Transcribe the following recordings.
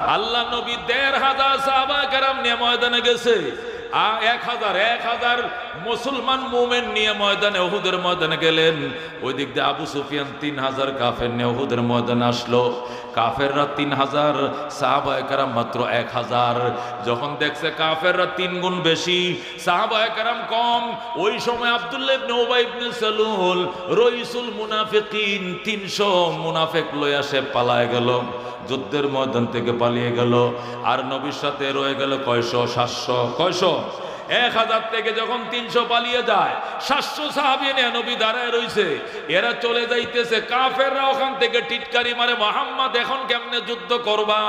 আল্লাহ নবী ১৫০০ সাহাবায়ে কেরাম নিয়ে ময়দানে গেছে। ১০০০ মুসলমান মুমিন নিয়ে ময়দানে উহুদের ময়দানে গেলেন। ওই দিক দিয়ে আবু সুফিয়ান ৩০০০ কাফের নিয়ে উহুদের ময়দানে আসলো। কাফেররা ৩০০০, সাহাবায়ে কেরাম মাত্র ১০০০। যখন দেখছে কাফেররা ৩ গুণ বেশি, সাহাবায়ে কেরাম কম, ওই সময় আব্দুল্লাহ ইবনে উবাই ইবনে সালুল রইসুল মুনাফিকিন ৩০০ মুনাফিক লইয়া সে পালায় গেল, যুদ্ধের ময়দান থেকে পালিয়ে গেল। আর নবীর সাথে রয়ে গেল কয়শো? ৭০০। কয়শো? ১০০০ থেকে যখন ৩০০ পালিয়ে যায়, ৭০০ সাহাবী নিয়ে নবী দাঁড়ায় রইছে। এরা চলে যাইতেছে, কাফেররা ওখান থেকে টিটকারি মারে, মুহাম্মদ এখন কেমনে যুদ্ধ করবা?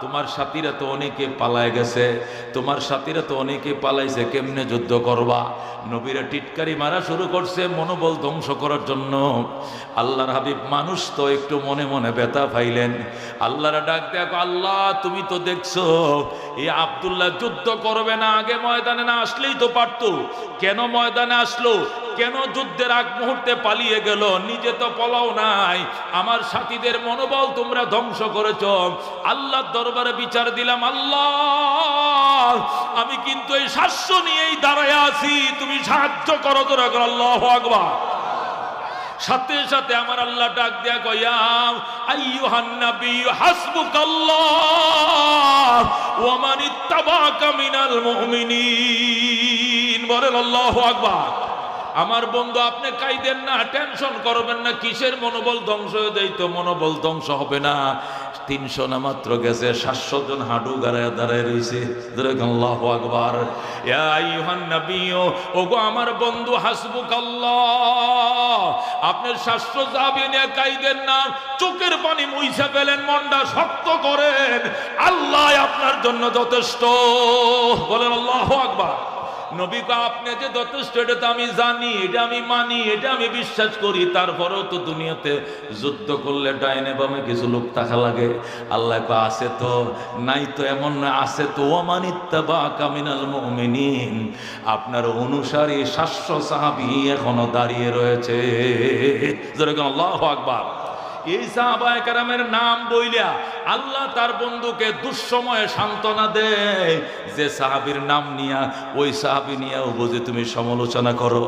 তোমার সাথীরা তো অনেকে পালায় গেছে, তোমার সাথীরা তো অনেকে পালাইছে, কেমনে যুদ্ধ করবা? নবীরা টিটকারি মারা শুরু করছে মনোবল ধ্বংস করার জন্য। আল্লাহর হাবিব মানুষ তো একটু মনে মনে ব্যথা পাইলেন। আল্লাহরা ডাক দেখো, আল্লাহ তুমি তো দেখছো এই আব্দুল্লাহ যুদ্ধ করবে না, আগে ময়দানে না আসলেই তো পারতো, কেন ময়দানে আসলো? কেন যুদ্ধের আগ মুহূর্তে পালিয়ে গেল? নিজে তো পলাও নাই, আমার সাথীদের মনোবল তোমরা ধ্বংস করেছো। আল্লাহর দরবারে বিচার দিলাম, আল্লাহ আমি কিন্তু এই ৭০০ নিয়েই দাঁড়ায় আছি, তুমি সাহায্য করো। তোরা করো আল্লাহু আকবার। সাথে সাথে আমার আল্লাহ ডাক দেয়া কয়া, আইয়ুহান নবী হাসবুকাল্লাহ ওয়া মান ইত্তাবাকা মিনাল মুমিনিন। বলেন আল্লাহু আকবার। আমার বন্ধু আপনি কাইদেন না, টেনশন করবেন না, কিসের মনোবল ধ্বংস হয়ে যায়? তো মনোবল ধ্বংস হবে না। ৩০০ না মাত্র গেছে, ৭০০ জন হাঁটু গাড়ায় দাঁড়ায় রয়েছে। আল্লাহু আকবার। ইয়া আইয়ুহান নবী, ওগো আমার বন্ধু, হাসবুকাল্লাহ, আপনি ৭০০ সাহাবী নিয়ে কাইদেন না, চোখের পানি মুইছা ফেলেন, মনটা শক্ত করেন, আল্লাহ আপনার জন্য যথেষ্ট। বলেন আল্লাহু আকবার। নবী কা আপনি যে যথেষ্ট এটা তো আমি জানি, এটা আমি মানি, এটা আমি বিশ্বাস করি, তারপরেও তো দুনিয়াতে যুদ্ধ করলে ডাইনে বামে কিছু লোক থাকা লাগে। আল্লাহ কা আছে তো, নাই তো এমন না, আছে তো। ওয়ামান ইত্তাবাকা মিনাল মুমিনিন, আপনার অনুসারী ৭০০ সাহাবী এখনো দাঁড়িয়ে রয়েছে। যেরকম আল্লাহু আকবার। এই সাহাবায়ে কেরামের নাম বইলা আল্লাহ তার বন্ধুকে দুঃসময়ে সান্ত্বনা দেয়। যে সাহাবীর নাম নিয়া ওই সাহাবী নিয়েও বুঝে তুমি সমালোচনা করো,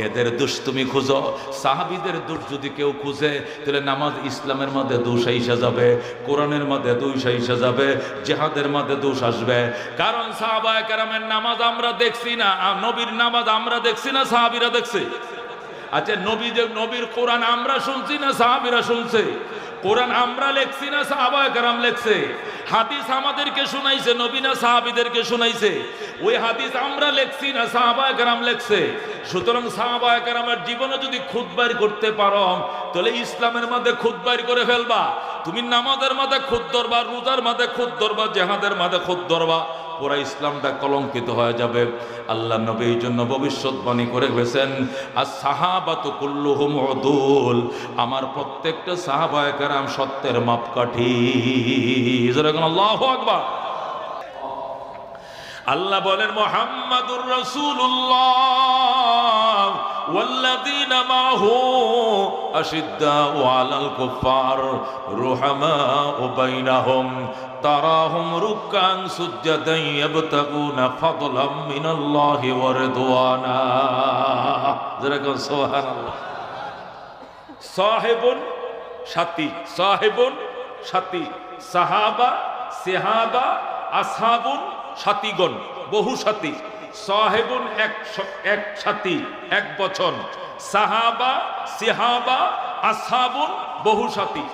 এদের দোষ তুমি খুঁজো। সাহাবীদের দোষ যদি কেউ খুঁজে, তাহলে নামাজ ইসলামের মধ্যে দোষ আইসা যাবে, কোরআনের মধ্যে দোষ আইসা যাবে, জিহাদের মধ্যে দোষ আসবে। কারণ সাহাবায়ে কেরামের নামাজ আমরা দেখছি না, নবীর নামাজ আমরা দেখছি না, সাহাবীরা দেখছে। আচ্ছা, নবীর কোরআন আমরা শুনছি না সাহাবীরা শুনছে? কোরআন আমরা লেখছি না সাহাবায়ে কেরাম লেখছে? হাদিস আমাদেরকে শুনাইছে নবী না সাহাবীদেরকে শুনাইছে? ওই হাদিস আমরা লেখছি না সাহাবায়ে কেরাম লেখছে? সুতরাং সাহাবায়ে কেরামের জীবনে যদি খুদ বাইর করতে পারো, তাহলে ইসলামের মধ্যে খুদ বাইর করে ফেলবা। তুমি নামাজের মধ্যে খুদ ধরবা, রোজার মধ্যে খুদ ধরবা, জিহাদের মধ্যে খুদ ধরবা, পুরা ইসলামটা কলঙ্কিত হয়ে যাবে। আল্লাহ নবী এই জন্য ভবিষ্যৎবাণী করে গেছেন, as-সাহাবাতু কুল্লুহুম উদুল, আমার প্রত্যেকটা সাহাবায়ে কেরাম সত্যের মাপকাঠি। যেরকম আল্লাহু আকবার। আল্লাহ বলেন, মুহাম্মাদুর রাসূলুল্লাহ ওয়াল্লাযীনা মাহু আশিদ্দাউ আলাল কুফার রুহামাউ বাইনাহুম তারাহুম রুকআন সুজদান ইয়াবতাগুনা ফাদলাম মিনাল্লাহি ওয়া রিদওয়ানা। যেরকম সুবহানাল্লাহ। সাহেবুন সাথী, সাহেবুন সাথী, সাহাবা সিহাবা, আসহাবুন সাথীগণ, বহু সাথী। সাহেবুন এক সাথী, এক বচন। সাহাবা সিহাবা আসহাবুন বহু সাথী।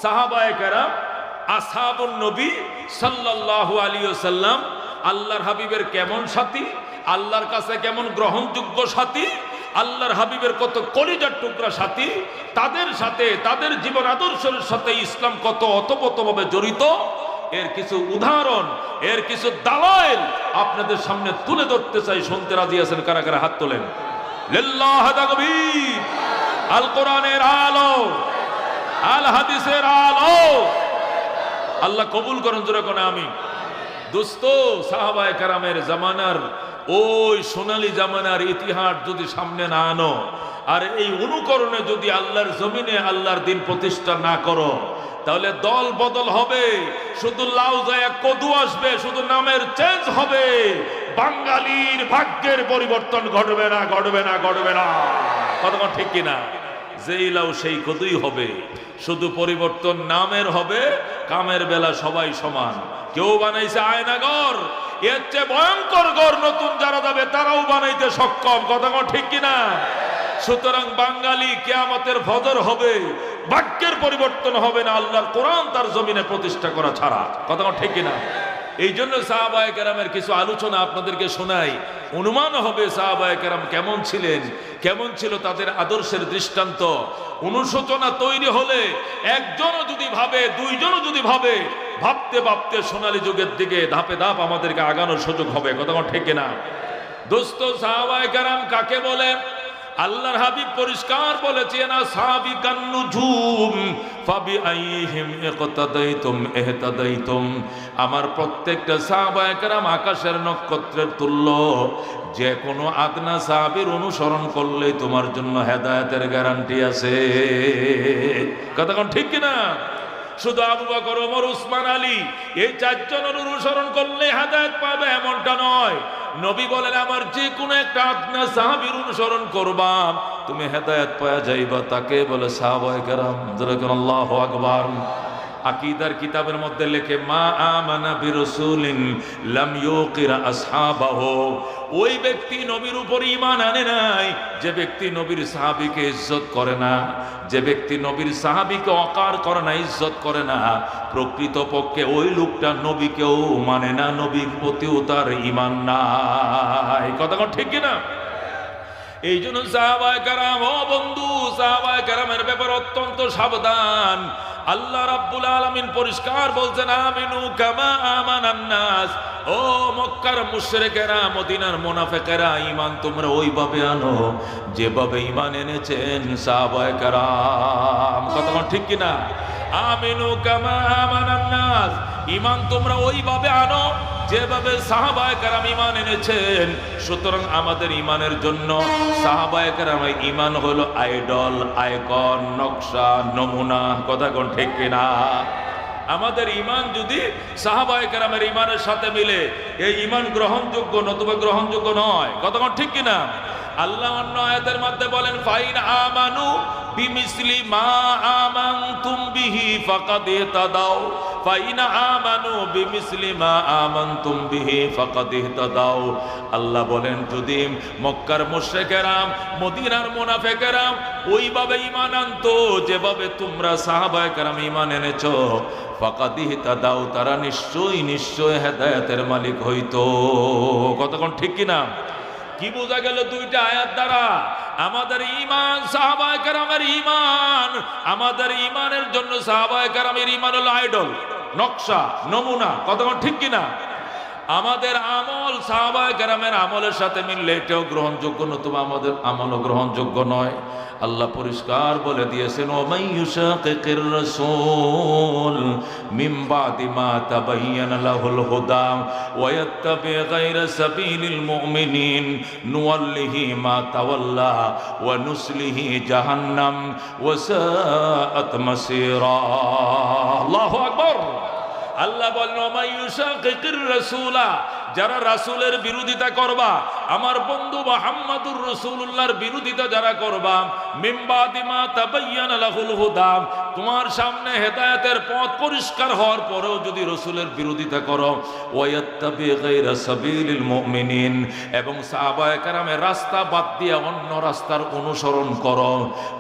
সাহাবায়ে কেরাম আসহাবুন নবী সাল্লাল্লাহু আলাইহি ওয়াসাল্লাম আল্লাহর হাবিবের কেমন সাথী, আল্লাহর কাছে কেমন গ্রহণযোগ্য সাথী, আল্লাহর হাবিবের কত কলিজার টুকরা সাথী, তাদের সাথে তাদের জীবন আদর্শের সাথে ইসলাম কত অতপ্রতভাবে জড়িত, এর কিছু উদাহরণ, এর কিছু দালাইল আপনাদের সামনে তুলে ধরতে চাই। শুনতে রাজি আছেন? কারা কারা হাত তোলেন? লিল্লাহ তাকবীর। আল কোরআনের আলো, আল হাদিসের আলো। আল্লাহ কবুল করেন, জোরে কোন আমিন। দোস্ত, সাহাবায়ে কেরামের জামানার ওই সোনালী জামানার ইতিহাস যদি সামনে না আনো, আর এই অনুকরণে যদি আল্লাহর জমিনে আল্লাহর দিন প্রতিষ্ঠা না করো, তাহলে দল বদল হবে, শুধু লাউ যায় কদু আসবে, শুধু নামের চেঞ্জ হবে, বাঙালির ভাগ্যের পরিবর্তন ঘটবে না, ঘটবে না, ঘটবে না। কথা ঠিক কিনা? যেই লাউ সেই কদুই হবে, শুধু পরিবর্তন নামের হবে, কামের বেলা সবাই সমান। কেউ বানাইছে আয়নাগর, এর চেয়ে ভয়ঙ্কর ঘর নতুন যারা যাবে তারাও বানাইতে সক্ষম। কথা ঠিক কিনা? সুতরাং বাঙালি কিয়ামতের ফজর হবে, ভাগ্যের পরিবর্তন হবে না আল্লাহর কোরআন তার জমিনে প্রতিষ্ঠা করা ছাড়া। কথা ঠিক কিনা? এই জন্য সাহাবায়ে কেরামের কিছু আলোচনা আপনাদেরকে শোনাই, অনুমান হবে সাহাবায়ে কেরাম কেমন ছিলেন, কেমন ছিল তাদের আদর্শের দৃষ্টান্ত। অনুশোচনা তৈরি হলে একজনও যদি ভাবে, দুইজনও যদি ভাবে, ভাবতে ভাবতে সোনালী যুগের দিকে ধাপে ধাপ আমাদেরকে আগানোর সুযোগ হবে। কথা ঠিক কিনা? দোস্ত, সাহাবায়ে কেরাম কাকে বলে? আল্লাহর হাবিব পরিষ্কার বলেছেন, আসহাবিকান নুজুম ফাবিআইহিম ইকতাদাইতুম ইহতাদাইতুম। আমার প্রত্যেকটা সাহাবায়ে কেরাম আকাশের নক্ষত্রের তুল্য, যে কোনো আদনা সাহাবীর অনুসরণ করলে তোমার জন্য হেদায়েতের গ্যারান্টি আছে। কথা ঠিক কিনা? শুধু আবু বকর, ওমর, উসমান, আলী এই চারজনের অনুসরণ করলে হেদায়েত পাবে এমনটা নয়। নবী বলেন, আমার যে কোনো একটা আদনা সাহাবীর অনুসরণ করবা তুমি হেদায়েত পাওয়া যাইবা, তাকে বলে সাহাবায়ে কেরাম। যেরকম আল্লাহু আকবার। আকীদার কিতাবের মধ্যে লেখে, মা আমানা বিরাসূলিন লাম ইউকিরা আসহাবাহু। ওই ব্যক্তি নবীর উপর ঈমান আনে নাই যে ব্যক্তি নবীর সাহাবীকে ইজ্জত করে না, যে ব্যক্তি নবীর সাহাবীকে অকার করে না, ইজ্জত করে না, প্রকৃতপক্ষে ওই লোকটা নবীকেও মানে না, নবীর প্রতিও তার ঈমান নাই। কথা ঠিক কিনা? এই জন্য সাহাবায়ে কেরাম, ও বন্ধু, সাহাবায়ে কেরামের ব্যাপারে অত্যন্ত সাবধান। আল্লাহ রাব্বুল আলামিন পরিষ্কার বলছেন, আমিনু কামা আমানান নাস। ও মক্কার মুশরিকেরা, মদিনার মুনাফিকেরা, ঈমান তোমরা ওইভাবে আনো যেভাবে ঈমান এনেছেন সাহাবায়ে কেরাম। কথা ঠিক কিনা? আমিনু কামা আমানান নাস, ঈমান তোমরা ওইভাবে আনো যেভাবে সাহাবায়ে কেরাম ঈমান এনেছেন। সুতরাং আমাদের ঈমানের জন্য সাহাবায়ে কেরামের ঈমান হলো আইডল, আইকন, নকশা, নমুনা। কথা কোন ঠিক কিনা? আমাদের ঈমান যদি সাহাবায়ে কেরামের ঈমানের সাথে মিলে, এই ঈমান গ্রহণযোগ্য, নতুবা গ্রহণযোগ্য নয়। কথা কোন ঠিক কিনা? আল্লাহ অন্য আয়াতের মধ্যে বলেন, ফাইন আমানু বিমিসলি মা আমানতুম বিহি ফাকাদ ইহতাদাও, ফাইন আমানু বিমিসলি মা আমানতুম বিহি ফাকাদ ইহতাদাও। আল্লাহ বলেন, যদি মক্কার মুশরিকেরা, মদিনার মুনাফিকেরা ওইভাবে ঈমান আনতো যেভাবে তোমরা সাহাবায়ে কেরাম ঈমান এনেছো, ফাকাদ ইহতাদাও, তারা নিশ্চয়ই নিশ্চয় হেদায়েতের মালিক হইতো। কতক্ষণ ঠিক কিনা? কি বোঝা গেল দুইটা আয়াত দ্বারা? আমাদের ঈমান, সাহাবায়ে কেরামের ঈমান, আমাদের ঈমানের জন্য সাহাবায়ে কেরামের ঈমান হলো আইডল, নকশা, নমুনা। কতক্ষণ ঠিক কিনা? আমাদের আমল সাহাবায়ে কেরামের আমলের সাথে মিললে এটাও গ্রহণযোগ্য, নতুবা আমাদের আমলও গ্রহণযোগ্য নয়। আল্লাহ পরিষ্কার বলে দিয়েছেন, ওমাই ইউশাকিকির রাসূল মিন বাদি মা তাবায়্যানা লাহুল হুদা ওয়া ইয়াত্তাবি গায়রা সাবিলিল মুমিনিন নুওয়াল্লিহি মা তাওয়াল্লা ওয়া নুসলিহি জাহান্নাম ওয়া সাআত মাসীরা। আল্লাহু আকবার। আল্লাহ বলেন, ওমাই ইউশাকিকির রাসূলা, যারা রাসূলের বিরোধিতা করবা, আমার বন্ধু মুহাম্মদুর রাসূলুল্লাহর বিরোধিতা যারা করবা, মিন বাদি মা তাবায়্যানা লাহুল হুদা, তোমার সামনে হেদায়েতের পথ পরিষ্কার হওয়ার পরেও যদি রাসূলের বিরোধিতা করো, ওয়া ইয়াত্তাবি গায়রা সাবিলিল মুমিনিন, এবং সাহাবায়ে কেরামের রাস্তা বাদ দিয়ে অন্য রাস্তার অনুসরণ করো,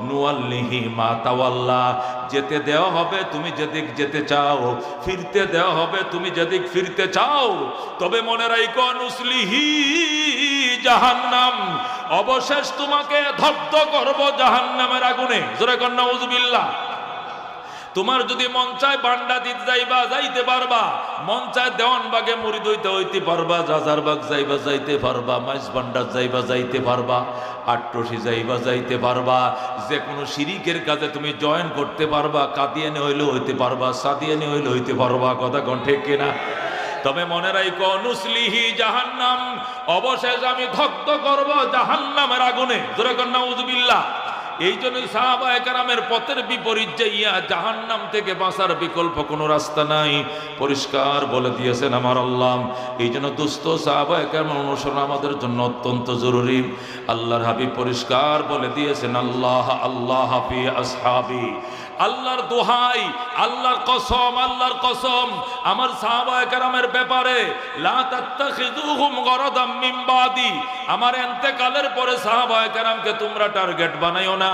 নুওয়াল্লিহি মা তাওয়াল্লা, যেতে দেওয়া হবে তুমি যেদিক যেতে চাও, ফিরতে দেওয়া হবে তুমি যেদিক ফিরতে চাও। তবে মনে রাখো, নুসলিহি জাহান্নাম, অবশেষ তোমাকে দগ্ধ করব জাহান্নামের আগুনে। জোরে কর নাউযুবিল্লাহ। তোমার যদি মন চায় বান্ডা দিতে যাইবা, যাইতে পারবা, মন চায় দেওয়ানবাগে মুরিদ হইতে হইতে পারবা, রাজারবাগ যাইবা, যাইতে পারবা, মাইজ বান্ডার যাইবা, যাইতে পারবা, আট্রসি যাইবা, যাইতে পারবা, যে কোনো শিরিকের কাজে তুমি জয়েন করতে পারবা, কাদিয়ানি হইলে হইতে পারবা, সাদিয়ানি হইলে হইতে পারবা। কথা কোন ঠিক কিনা? তবে মনে রাখো, নুসলিহি জাহান্নাম, অবশেষ আমি দগ্ধ করব জাহান্নামের আগুনে। জোরে কর নাউযুবিল্লাহ। এই জন্যই সাহাবায়ে কেরামের পথের বিপরীত যাইয়া জাহান্নাম থেকে বাঁচার বিকল্প কোনো রাস্তা নাই, পরিষ্কার বলে দিয়েছেন আমার আল্লাহ। এই জন্য দুস্থ সাহাবায়ে কেরাম অনুসরণ আমাদের জন্য অত্যন্ত জরুরি। আল্লাহর হাবিব পরিষ্কার বলে দিয়েছেন, আল্লাহ আল্লাহ ফি আসহাবি, আল্লাহর দোহাই, আল্লাহর কসম, আল্লাহর কসম আমার সাহাবায়ে কেরামের ব্যাপারে, লা তাত্তাখিযুহুম গরাদাম মিন বাদি, আমার ইন্তেকালের পরে সাহাবায়ে কেরামকে তোমরা টার্গেট বানাইও না।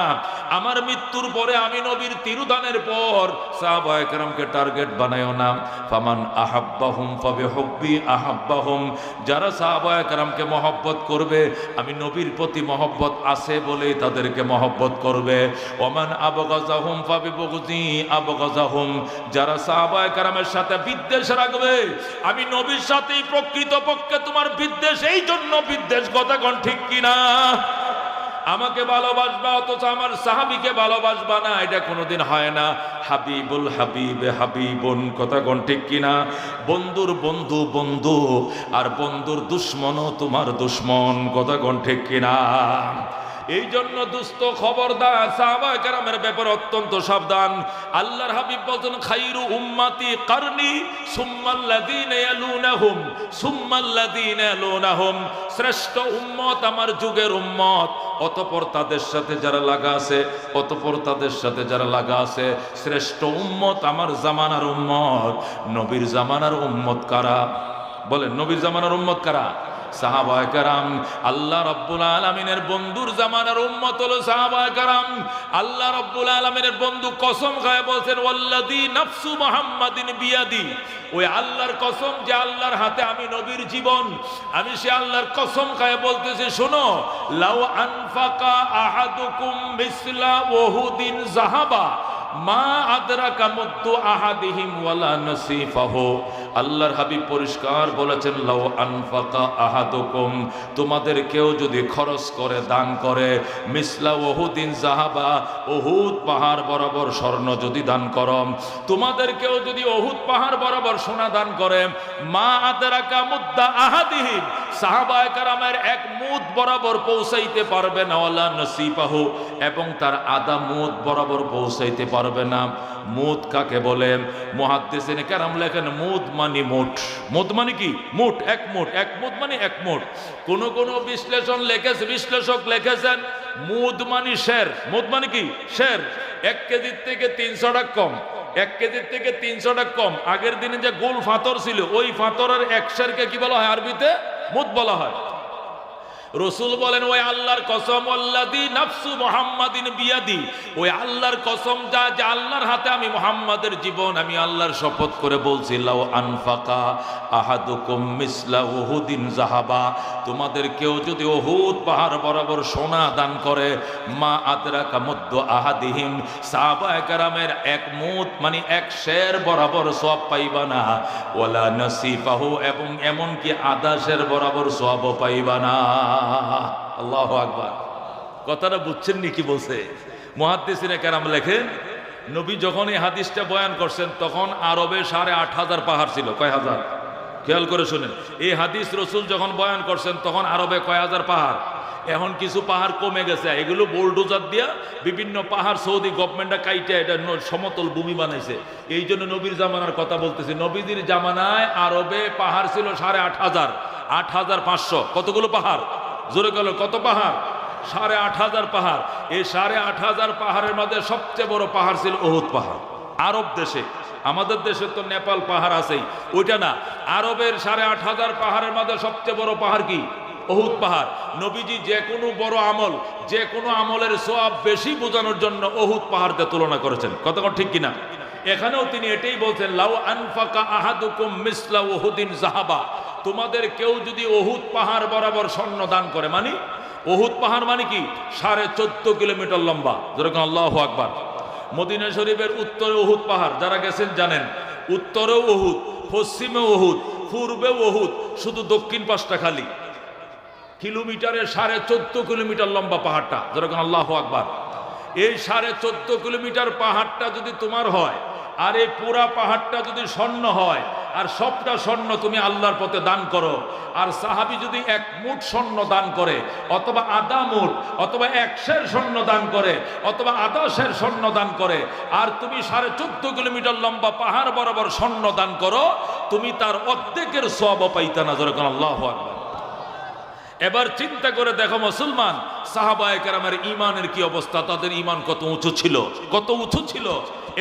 আমার মৃত্যুর পরে, আমি নবীর তিরুদানের পর সাহাবায়ে কেরামকে টার্গেট বানাইও না। ফামান আহাব্বাহুম ফাবিহুব্বি আহাব্বাহুম, যারা সাহাবায়ে কেরামকে মহব্বত করবে, আমি নবীর প্রতি মহব্বত আছে বলেই তাদেরকে মহব্বত করবে। ওমান আবগাযাহুম ফাবিবুগযি আবগাযাহুম, যারা সাহাবায়ে কেরামের সাথে বিদ্বেষ রাখবে, আমি নবীর সাথেই প্রকৃতপক্ষে তোমার বিদ্বেষ, এই জন্য বিদ্বেষ, কথা কোন ঠিক কিনা? আমাকে ভালোবাসবা অথচ আমার সাহাবীকে ভালোবাসবা না, এটা কোনোদিন হয় না। হাবিবুল হাবিবে হাবিবুন, কথা কোন ঠিক কিনা? বন্ধুর বন্ধু বন্ধু, আর বন্ধুর দুশ্মনও তোমার দুশ্মন, কথা কোন ঠিক কিনা? এই জন্য দুস্থ খবরদার, সাহাবায়ে কেরামের ব্যাপারে অত্যন্ত সাবধান। আল্লাহর হাবিব বলেন, খায়রু উম্মতি কারনি সুম্মাল্লাযীনা ইয়ালুনাহুম সুম্মাল্লাযীনা ইয়ালুনাহুম, শ্রেষ্ঠ উম্মত আমার যুগের উম্মত, অতঃপর তাদের সাথে যারা লাগা আছে, অতঃপর তাদের সাথে যারা লাগা আছে। শ্রেষ্ঠ উম্মত আমার জামানার উম্মত। নবীর জামানার উম্মত কারা? বলেন, নবীর জামানার উম্মত কারা? সাহাবায়ে কেরাম। আল্লাহ রাব্বুল আলামিনের বন্ধুর জামানার উম্মত হলো সাহাবায়ে কেরাম। আল্লাহ রাব্বুল আলামিনের বন্ধু কসম খায় বলছেন, ওয়াল্লাযী নাফসু মুহাম্মাদিন বিয়াদি, ওই আল্লাহর কসম যে আল্লাহর হাতে আমি নবীর জীবন, আমি সে আল্লাহর কসম খায় বলতেছি, শোনো, লাউ আনফাকা আহাদুকুম মিসলা উহুদিন যাহাবা মা আদরাকা মুদ্দু আহাদিহিম ওয়ালা নসিফাহু। আল্লাহর হাবিব পরিষ্কার বলেছেন, লাউ আনফাকা আহাদুকুম, তোমাদের কেউ যদি খরচ করে, দান করে, মিসলা উহুদিন যাহাবা, উহুদ পাহাড় বরাবর স্বর্ণ যদি দান করো, তোমাদের কেউ যদি উহুদ পাহাড় বরাবর সোনা দান করে, মা আদরাকা মুদ্দা আহাদিহিম, সাহাবায়ে কেরামের এক মুদ বরাবর পৌঁছাইতে পারবে না, ওয়ালা নসিফাহু, এবং তার আধা মুদ বরাবর পৌঁছাইতে পারবে না। মুদ কাকে বলে? মুহাদ্দিসিনে কেরাম লেখেন, মুদ মানে মুঠ। মুদ মানে কি? মুঠ, এক মুঠ। এক মুদ মানে এক মুঠ। কোন কোন বিশ্লেষক লিখেছেন মুদ মানে শের। মুদ মানে কি? শের। 1 কেজির থেকে 300 টাকা কম, 1 কেজির থেকে 300 টাকা কম। আগের দিনে যে গোল ফাতর ছিল, ওই ফাতরের এক শেরকে কি বলা হয়? আরবিতে মুদ বলা হয়। রসুল বলেন, ওই আল্লাহর কসম, আল্লাযী নাফসু মুহাম্মাদিন বিয়াদি, ওই আল্লাহর কসম যা, যে আল্লাহর হাতে আমি মুহাম্মাদের জীবন, আমি আল্লাহর শপথ করে বলছি, লাউ আনফাকা আহাদুকুম মিসলা উহুদিন যাহাবা, তোমাদের কেউ যদি উহুদ পাহাড় বরাবর সোনা দান করে, মা আদরাকা মুদ্দু আহাদিহিম, সাহাবায়ে কেরামের এক মুদ মানে এক শের বরাবর সওয়াব পাইবা না, ওয়ালা নসিফাহু, এবং এমন কি আধা শের বরাবর সওয়াবও পাইবা না। আল্লাহু আকবার। কথাটা বুঝছেন নি কি বলছে? মুহাদ্দিসিনে কেরাম লেখেন, নবী যখন এই হাদিসটা বয়ান করছেন, তখন আরবে 8,500 পাহাড় ছিল। কয় হাজার? খেয়াল করে শুনেন, এই হাদিস রসুল যখন বয়ান করছেন, তখন আরবে কয় হাজার পাহাড়। এখন কিছু পাহাড় কমে গেছে, এগুলো বোলডোজার দিয়া বিভিন্ন পাহাড় সৌদি গভর্নমেন্টটা কাইটে এটা সমতল ভূমি বানাইছে। এই জন্য নবীর জামানার কথা বলতেছি। নবীদের জামানায় আরবে পাহাড় ছিল 8,500, 8,500। কতগুলো পাহাড়? জোরে গেল, কত পাহাড়? 8,500 পাহাড়। এই 8,500 পাহাড়ের মধ্যে সবচেয়ে বড় পাহাড় ছিল উহুদ পাহাড়। আরব দেশে, আমাদের দেশে তো নেপাল পাহাড় আছেই, ওইটা না। আরবের 8,500 পাহাড়ের মধ্যে সবচেয়ে বড় পাহাড় কি? উহুদ পাহাড়। নবীজি যে কোনো বড় আমল, যে কোনো আমলের সওয়াব বেশি বোঝানোর জন্য উহুদ পাহাড়কে তুলনা করেছেন। কতক্ষণ ঠিক কিনা? এখানেও তিনি এটাই বলছেন, লাউ আনফাকা আহাদুকুম মিসলা উহুদিন যাহাবা, তোমাদের কেউ যদি উহুদ পাহাড় বরাবর স্বর্ণ দান করে, মানে উহুদ পাহাড় মানে কি? 14.5 কিলোমিটার লম্বা। যেরকম আল্লাহু আকবার। মদিনা শরীফের উত্তরে উহুদ পাহাড়, যারা গেছেন জানেন। উত্তরেও উহুদ, পশ্চিমে উহুদ, পূর্বে উহুদ, শুধু দক্ষিণ পাশটা খালি। কিলোমিটারে 14.5 কিলোমিটার লম্বা পাহাড়টা। যেরকম আল্লাহু আকবার। এই 14.5 কিলোমিটার পাহাড়টা যদি তোমার হয়, আর এই পুরা পাহাড়টা যদি স্বর্ণ হয়, আর সবটা স্বর্ণ তুমি আল্লাহর পথে দান করো, আর সাহাবী যদি 1 মুঠ স্বর্ণ দান করে অথবা আধা মুঠ অথবা 1 সের স্বর্ণ দান করে অথবা আধা সের স্বর্ণ দান করে, আর তুমি 14.5 কিলোমিটার লম্বা পাহাড় বরাবর স্বর্ণ দান করো, তুমি তার অর্ধেকের সওয়াব পাইতা না। যেরকম আল্লাহু আকবার। এবার চিন্তা করে দেখো মুসলমান, সাহাবায়ে কেরামের ঈমানের কি অবস্থা, তাদের ঈমান কত উঁচু ছিল, কত উঁচু ছিল।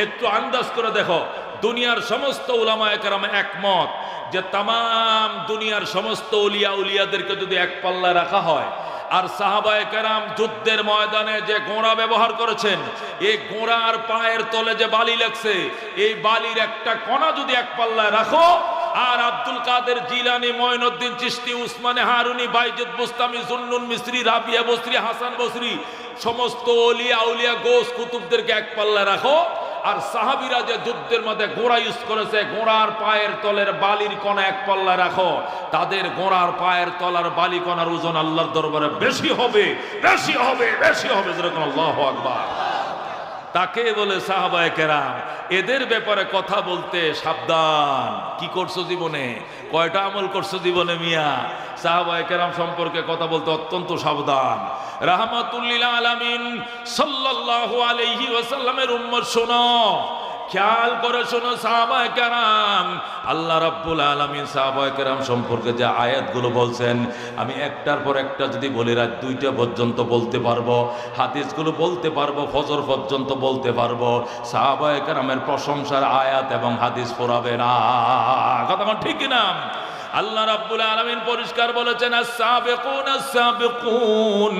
একটু আন্দাজ করে দেখো, দুনিয়ার সমস্ত উলামায়ে কেরাম একমত যে তামাম দুনিয়ার সমস্ত ওলিয়া উলিয়াদেরকে যদি এক পাল্লায় রাখা হয়, আর সাহাবায়ে কেরাম যুদ্ধের ময়দানে যে ঘোড়া ব্যবহার করেছেন, এই ঘোড়ার পায়ের তলে যে বালি লাগছে, এই বালির একটা কণা যদি এক পাল্লায় রাখো, আর আব্দুল কাদের জিলানী, মঈনুদ্দিন চিশতি, উসমানে হারুনি, বাইজিদ বুস্তামি, জুন্নুন মিসরি, রাবিয়া বসরি, হাসান বসরি, সমস্ত ওলিয়া উলিয়া গোস কুতুবদেরকে এক পাল্লায় রাখো, আর সাহাবীরা যে যুদ্ধের মধ্যে ঘোড়া ইউজ করেছে, ঘোড়ার পায়ের তলের বালির কণা এক পাল্লায় রাখো, তাদের ঘোড়ার পায়ের তলার বালি কণার ওজন আল্লাহর দরবারে বেশি হবে, বেশি হবে, বেশি হবে। যেরকম আল্লাহু আকবার। তাকে বলে সাহাবায়ে কেরাম। এদের ব্যাপারে কথা বলতে সাবধান। কি করছো জীবনে, কয়টা আমল করছো জীবনে মিয়া, সাহাবায়ে কেরাম সম্পর্কে কথা বলতে অত্যন্ত সাবধান। রাহমাতুল লিল আলামিন সাল্লাল্লাহু আলাইহি ওয়াসাল্লামের উম্মত শোনো, খেয়াল করে শোনো সাহাবায়ে কেরাম, আল্লাহ রাব্বুল আলামিন সাহাবায়ে কেরাম সম্পর্কে যে আয়াতগুলো বলছেন, আমি একটার পর একটা যদি বলি রাত 2টা পর্যন্ত বলতে পারবো, হাদিসগুলো বলতে পারবো, ফজর পর্যন্ত বলতে পারবো। সাহাবায়ে কেরামের প্রশংসার আয়াত এবং হাদিস পড়াবে না, কথা ঠিক কি না? আল্লাহ রাব্বুল আলামিন পরিষ্কার বলেছেন, আস-সাবিকুন আস-সাবিকুন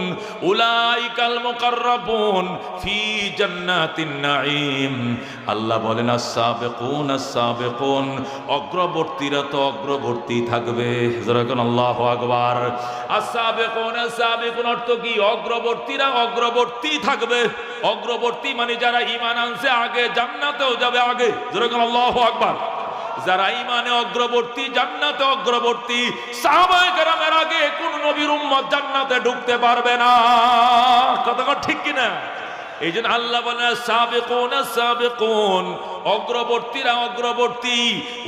উলাইকাল মুকাররাবুন ফি জান্নাতিন নাঈম। আল্লাহ বলেন আস-সাবিকুন আস-সাবিকুন, অগ্রবর্তীরা তো অগ্রবর্তী থাকবে। যেরকম আল্লাহু আকবার। আস-সাবিকুন আস-সাবিকুন অর্থ কি? অগ্রবর্তীরা অগ্রবর্তী থাকবে। অগ্রবর্তী মানে যারা ঈমান আনছে আগে, জান্নাতেও যাবে আগে। যেরকম আল্লাহু আকবার। যারা ঈমানে অগ্রবর্তী, জান্নাতে অগ্রবর্তী। সাহাবায়ে কেরামের আগে কোন নবীর উম্মত জান্নাতে ঢুকতে পারবে না, কথা ঠিক কিনা? এই জন্য আল্লাহ বলেন সাবিকুন সাবিকুন, অগ্রবর্তীরা অগ্রবর্তী।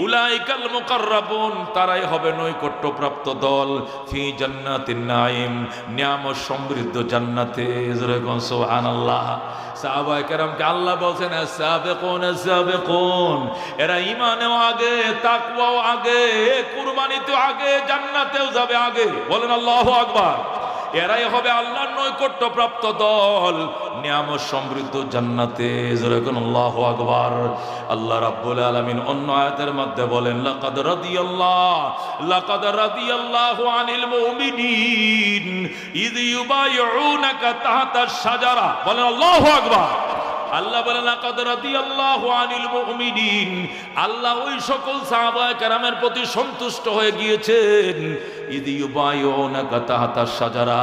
উলাইকাল মুকাররাবুন, তারাই হবে নৈকট্যপ্রাপ্ত দল। ফি জান্নাতিন নাঈম, নিয়ামত সমৃদ্ধ জান্নাতে। যেরকম সুবহানাল্লাহ। সাহাবায়ে কেরামকে আল্লাহ বলছেন সাবিকুন সাবিকুন, এরা ঈমানেও আগে, তাকওয়াও আগে, কুরবানিতেও আগে, জান্নাতেও যাবে আগে। বলেন আল্লাহু আকবার। এরাই হবে আল্লাহর নৈকট্যপ্রাপ্ত দল, নিয়ামত সমৃদ্ধ জান্নাতে। যেরকম আল্লাহু আকবার। আল্লাহ রাব্বুল আলামিন অন্য আয়াতের মধ্যে বলেন, লাকাদ রাদিয়াল্লাহু আনিল মুমিনিন ইয ইউবাইউনাকা তাহতাশ শাজারা। বলেন আল্লাহু আকবার। আল্লাহ বলেন লাকাদ রাদিয়াল্লাহু আনিল মুমিনিন, আল্লাহ ওই সকল সাহাবায়ে কেরামের প্রতি সন্তুষ্ট হয়ে গিয়েছেন। ইয ইউবাইউনাকা তাহতাশ শাজারা,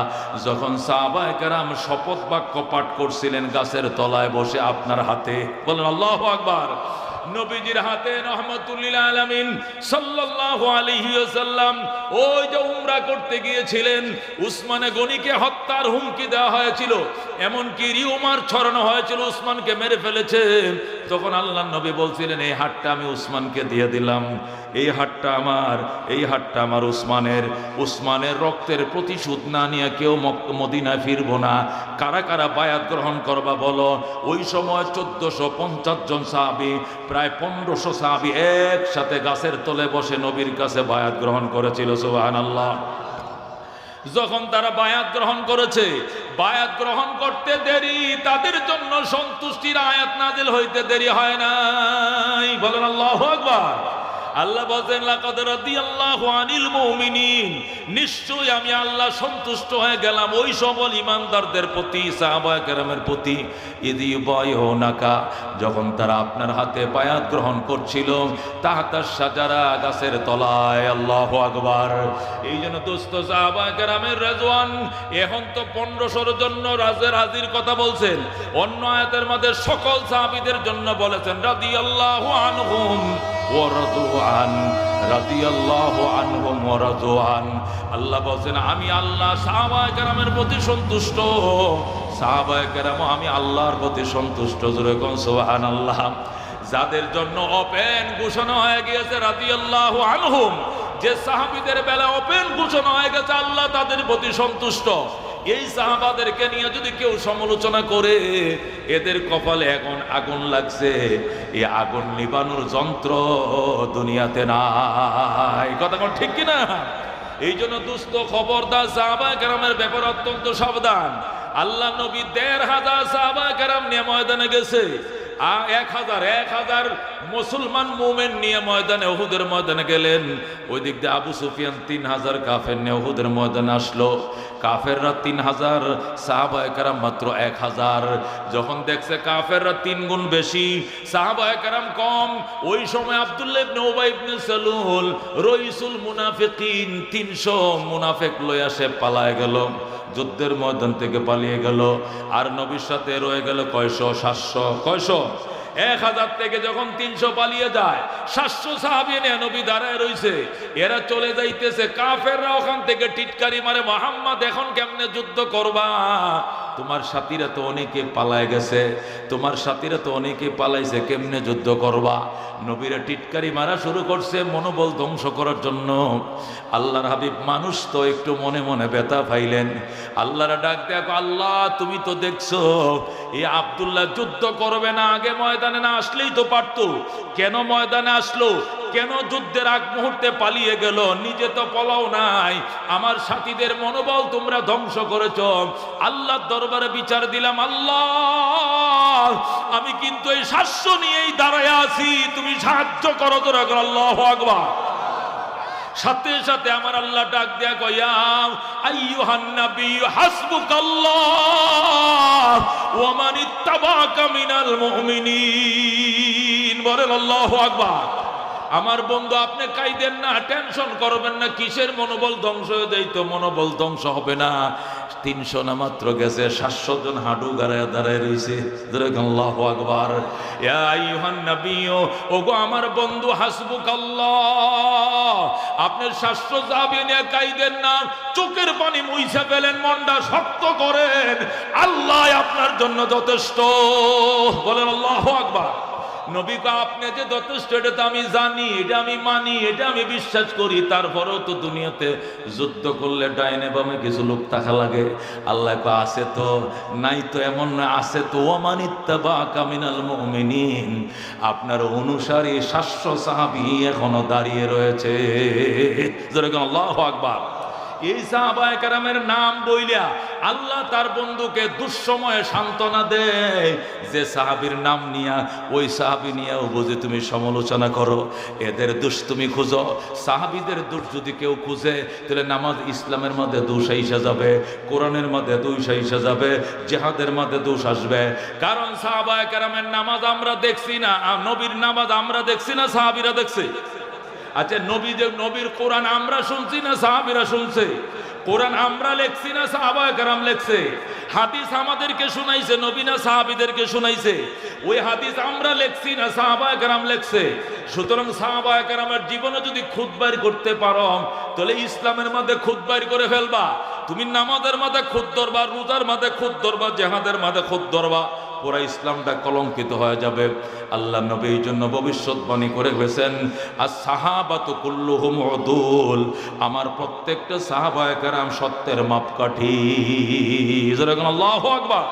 যখন সাহাবায়ে কেরাম শপথ বাক্য পাঠ করছিলেন গাছের তলায় বসে আপনার হাতে। বলেন আল্লাহু আকবার। নবীজির হাতে রাহমাতুল লিল আলামিন সাল্লাল্লাহু আলাইহি ওয়াসাল্লাম ওই যে উমরা করতে গিয়েছিলেন, উসমানে গনিকে হত্যার হুমকি দেওয়া হয়েছিল, এমনকি রিউমার ছড়ানো হয়েছিল, উসমানকে মেরে ফেলেছে। তখন আল্লাহর নবী বলছিলেন, এই হাতটা আমি উসমানকে দিয়ে দিলাম, এই হাতটা আমার, এই হাতটা আমার উসমানের। উসমানের রক্তের প্রতিশোধ না নিয়ে কেউ মদিনায় ফিরবো না। কারা কারা বায়াত গ্রহণ করবা বলো? ওই সময় 1450 জন সাহাবী, প্রায় 1500 সাহাবী একসাথে গাছের তলে বসে নবীর কাছে বায়াত গ্রহণ করেছিল। সুবহানাল্লাহ। যখন তারা বায়াত গ্রহণ করেছে, বায়াত গ্রহণ করতে দেরি, তাদের জন্য সন্তুষ্টির আয়াত নাজিল হইতে দেরি হয় নাই। বলেন আল্লাহু আকবার। আল্লাহ বলেন লাকাদ রাদিয়াল্লাহু আনিল মুমিনিন, নিশ্চয়ই আমি আল্লাহ সন্তুষ্ট হয়ে গেলাম ওই সকল ঈমানদারদের প্রতি, সাহাবায়ে কেরামের প্রতি। ইয ইউবাইউনাকা, যখন তারা আপনার হাতে বায়াত গ্রহণ করছিল, তাহতাশ শাজারা, গাছের তলায়। আল্লাহু আকবার। এই জন্য দোস্ত সাহাবায়ে কেরামের রেজওয়ান, এখন তো 1500 জন্য রাজের হাজির কথা বলছেন, অন্য আয়াতের মধ্যে সকল সাহাবীদের জন্য বলেছেন রাদিয়াল্লাহু আনহুম ওয়া রাদু আন, রাদিয়াল্লাহু আনহুম ওয়া রাদু আন। আল্লাহ বলেন আমি আল্লাহ সাহাবায়ে কেরামের প্রতি সন্তুষ্ট, সাহাবায়ে কেরাম আমি আল্লাহর প্রতি সন্তুষ্ট। জোরে কোন সুবহানাল্লাহ। যাদের জন্য ওপেন ঘোষণা হয়ে গিয়েছে রাদিয়াল্লাহু আনহুম, যে সাহাবীদের বেলা ওপেন ঘোষণা হয়ে গেছে আল্লাহ তাদের প্রতি সন্তুষ্ট, এই সাহাবাদেরকে নিয়ে যদি কেউ সমালোচনা করে, এদের কপালে এখন আগুন লাগছে, এই আগুন নিবানোর যন্ত্র দুনিয়াতে নাই। কথা কোন ঠিক কিনা? এই জন্য দুস্থ খবরদার, সাহাবায়ে কেরামের ব্যাপারে অত্যন্ত সাবধান। আল্লাহ নবী ১৫০০ সাহাবায়ে কেরাম নিয়ে ময়দানে গেছে, ১০০০ মুসলমান মুমিন নিয়ে ময়দানে উহুদের ময়দানে গেলেন। ওই দিক দিয়ে আবু সুফিয়ান ৩০০০ কাফের নিয়ে উহুদের ময়দানে আসলো। কাফেররা ৩০০০, সাহাবায়ে কেরাম মাত্র ১০০০। যখন দেখছে কাফেররা ৩ গুণ বেশি, সাহাবায়ে কেরাম কম, ওই সময় আব্দুল্লাহ ইবনে উবাই ইবনে সালুল রইসুল মুনাফিকিন ৩০০ মুনাফিক লইয়া সে পালায় গেল, যুদ্ধের ময়দান থেকে পালিয়ে গেল। আর নবীর সাথে রয়ে গেল কয়শো? ৭০০। কয়শো? ১০০০ থেকে যখন ৩০০ পালিয়ে যায়, ৭০০ সাহাবী নিয়ে নবী দাঁড়ায় রইছে। এরা চলে যাইতেছে, কাফেররা ওখান থেকে টিটকারি মারে, মুহাম্মদ এখন কেমনে যুদ্ধ করবা? তোমার সাথীরা তো অনেকে পালায় গেছে, তোমার সাথীরা তো অনেকে পালাইছে, কেমনে যুদ্ধ করবা? নবীরা টিটকারি মারা শুরু করছে মনোবল ধ্বংস করার জন্য। আল্লাহর হাবিব মানুষ তো একটু মনে মনে ব্যথা পাইলেন। আল্লাহরা ডাক দেখো, আল্লাহ তুমি তো দেখছো এই আব্দুল্লাহ যুদ্ধ করবে না, আগে ময়দানে না আসলেই তো পারতো, কেন ময়দানে আসলো? কেন যুদ্ধের আগ মুহূর্তে পালিয়ে গেল? নিজে তো পলাও নাই, আমার সাথীদের মনোবল তোমরা ধ্বংস করেছো। আল্লাহর দরবারে বিচার দিলাম, আল্লাহ আমি কিন্তু এই ৭০০ নিয়েই দাঁড়ায় আছি, তুমি সাহায্য করো। তোরা আল্লাহু আকবার। সাথে সাথে আমার আল্লাহ ডাক দেয়া কয়া, আইয়ুহান নবী হাসবুকাল্লাহ ওয়া মান ইত্তাবাকা মিনাল মুমিনিন। বলেন আল্লাহু আকবার। আমার বন্ধু আপনি কাইদেন না, টেনশন করবেন না, কিসের মনোবল ধ্বংস হয়ে যায়? তো মনোবল ধ্বংস হবে না। ৩০০ না মাত্র গেছে, ৭০০ জন হাঁটু গাড়ায় দাঁড়ায় রয়েছে। আল্লাহু আকবার। ইয়া আইয়ুহান নবী, ওগো আমার বন্ধু, হাসবুকাল্লাহ, আপনি ৭০০ সাহাবী নিয়ে কাইদেন না, চোখের পানি মুইছা ফেলেন, মনটা শক্ত করেন, আল্লাহ আপনার জন্য যথেষ্ট। বলেন আল্লাহু আকবার। নবী কা আপনি যে যথেষ্ট, এটা তো আমি জানি, এটা আমি মানি, এটা আমি বিশ্বাস করি, তারপরেও তো দুনিয়াতে যুদ্ধ করলে ডাইনে বামে কিছু লোক থাকা লাগে। আল্লাহ কা আছে তো, নাই তো এমন না, আছে তো। ওয়ামান ইত্তাবাকা মিনাল মুমিনিন, আপনার অনুসারী ৭০০ সাহাবী এখনো দাঁড়িয়ে রয়েছে। যেরকম আল্লাহু আকবার। এই সাহাবায়ে কেরামের নাম বইলা আল্লাহ তার বন্ধুকে দুঃসময়ে সান্ত্বনা দেয়। যে সাহাবীর নাম নিয়া ওই সাহাবী নিয়েও বুঝে তুমি সমালোচনা করো, এদের দোষ তুমি খুঁজো। সাহাবীদের দোষ যদি কেউ খুঁজে, তাহলে নামাজ ইসলামের মধ্যে দোষ আইসা যাবে, কোরআনের মধ্যে দোষ আইসা যাবে, জিহাদের মধ্যে দোষ আসবে। কারণ সাহাবায়ে কেরামের নামাজ আমরা দেখছি না, নবীর নামাজ আমরা দেখছি না, সাহাবীরা দেখছে। আচ্ছা, নবীর কোরআন আমরা শুনছি না সাহাবীরা শুনছে? কোরআন আমরা লেখছি না সাহাবায়ে কেরাম লেখছে? হাদিস আমাদেরকে শুনাইছে নবী না সাহাবীদেরকে শুনাইছে? ওই হাদিস আমরা লেখছি না সাহাবায়ে কেরাম লেখছে? সুতরাং সাহাবায়ে কেরামের জীবনে যদি খুদ বাইর করতে পারো, তাহলে ইসলামের মধ্যে খুদ বাইর করে ফেলবা। তুমি নামাজের মধ্যে খুদ ধরবা, রোজার মধ্যে খুদ ধরবা, জিহাদের মধ্যে খুদ ধরবা, পুরা ইসলামটা কলঙ্কিত হয়ে যাবে। আল্লাহ নবী এই জন্য ভবিষ্যৎবাণী করে গেছেন, আস-সাহাবাতু কুল্লুহুম উদুল, আমার প্রত্যেকটা সাহাবায়ে কেরাম সত্যের মাপকাঠি। যেরকম আল্লাহু আকবার।